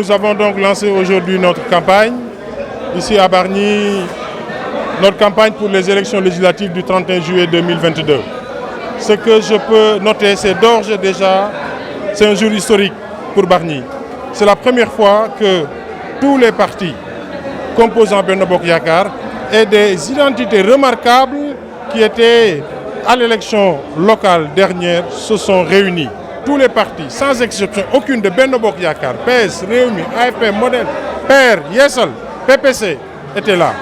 nous avons donc lancé aujourd'hui notre campagne, ici à Bargny, notre campagne pour les élections législatives du 31 juillet 2022. Ce que je peux noter, c'est d'ores et déjà, c'est un jour historique pour Bargny. C'est la première fois que tous les partis composant Benno Bokk Yakaar et des identités remarquables qui étaient à l'élection locale dernière se sont réunis. Tous les partis, sans exception aucune de Benno Bokk Yakaar, PS, Rewmi, AFP, Modem, PER, Yeesal, PPC étaient là.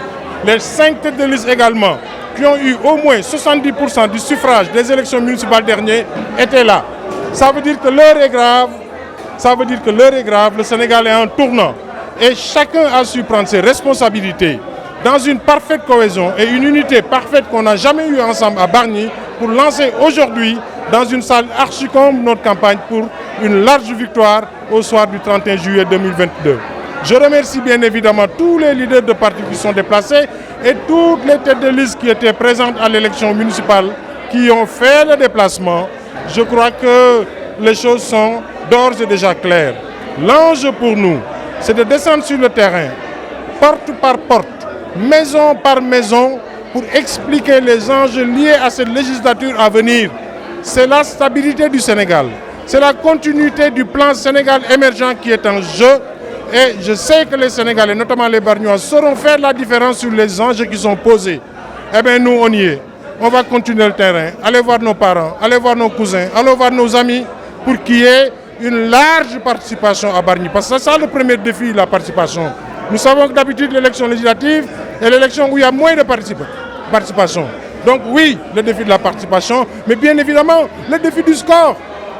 Les 5 têtes de liste également, qui ont eu au moins 70% du suffrage des élections municipales dernières, étaient là. Ça veut dire que l'heure est grave. Ça veut dire que l'heure est grave. Le Sénégal est en tournant. Et chacun a su prendre ses responsabilités dans une parfaite cohésion et une unité parfaite qu'on n'a jamais eue ensemble à Bargny pour lancer aujourd'hui dans une salle archi-comble notre campagne pour une large victoire au soir du 31 juillet 2022. Je remercie bien évidemment tous les leaders de partis qui sont déplacés et toutes les têtes de liste qui étaient présentes à l'élection municipale qui ont fait le déplacement. Je crois que les choses sont d'ores et déjà claires. L'enjeu pour nous, c'est de descendre sur le terrain, porte par porte, maison par maison, pour expliquer les enjeux liés à cette législature à venir. C'est la stabilité du Sénégal, c'est la continuité du plan Sénégal émergent qui est en jeu. Et je sais que les Sénégalais, notamment les Bargnois, sauront faire la différence sur les enjeux qui sont posés. Eh bien, nous, on y est. On va continuer le terrain, aller voir nos parents, aller voir nos cousins, aller voir nos amis, pour qu'il y ait une large participation à Bargny. Parce que c'est ça le premier défi, la participation. Nous savons que d'habitude, l'élection législative est l'élection où il y a moins de participation. Donc oui, le défi de la participation, mais bien évidemment, le défi du score.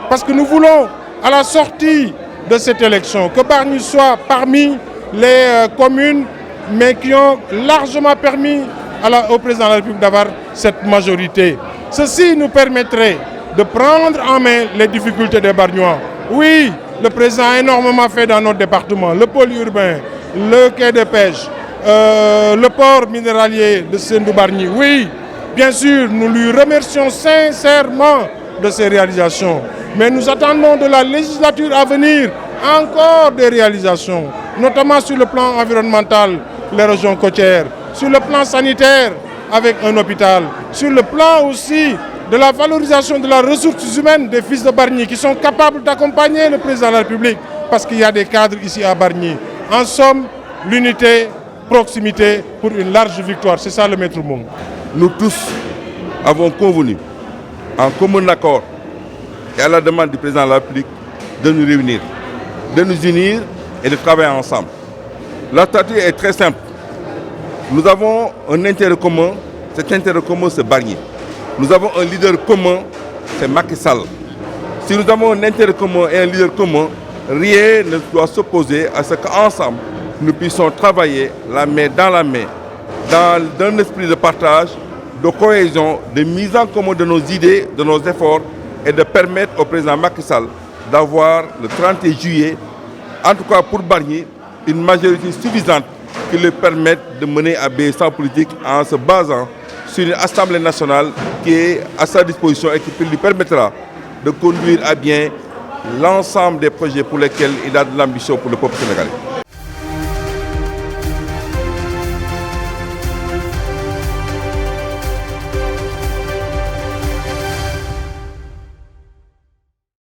Parce que nous voulons, à la sortie de cette élection, que Bargny soit parmi les communes, mais qui ont largement permis au président de la République d'avoir cette majorité. Ceci nous permettrait de prendre en main les difficultés des Bargnois. Oui, le président a énormément fait dans notre département, le pôle urbain, le quai de pêche, le port minéralier de Sendou-Bargny. Oui, bien sûr, nous lui remercions sincèrement de ses réalisations. Mais nous attendons de la législature à venir encore des réalisations, notamment sur le plan environnemental, les régions côtières, sur le plan sanitaire, avec un hôpital, sur le plan aussi de la valorisation de la ressource humaine des fils de Bargny qui sont capables d'accompagner le président de la République parce qu'il y a des cadres ici à Bargny. En somme, l'unité, proximité pour une large victoire. C'est ça le maître mot. Nous tous avons convenu, en commun accord et à la demande du président de la République, de nous réunir, de nous unir et de travailler ensemble. La stratégie est très simple. Nous avons un intérêt commun. Cet intérêt commun, c'est Bargny. Nous avons un leader commun, c'est Macky Sall. Si nous avons un intérêt commun et un leader commun, rien ne doit s'opposer à ce qu'ensemble, nous puissions travailler la main, dans un esprit de partage, de cohésion, de mise en commun de nos idées, de nos efforts et de permettre au président Macky Sall d'avoir le 31 juillet, en tout cas pour Bargny, une majorité suffisante qui lui permette de mener à bien sa politique en se basant sur une Assemblée nationale qui est à sa disposition et qui lui permettra de conduire à bien l'ensemble des projets pour lesquels il a de l'ambition pour le peuple sénégalais.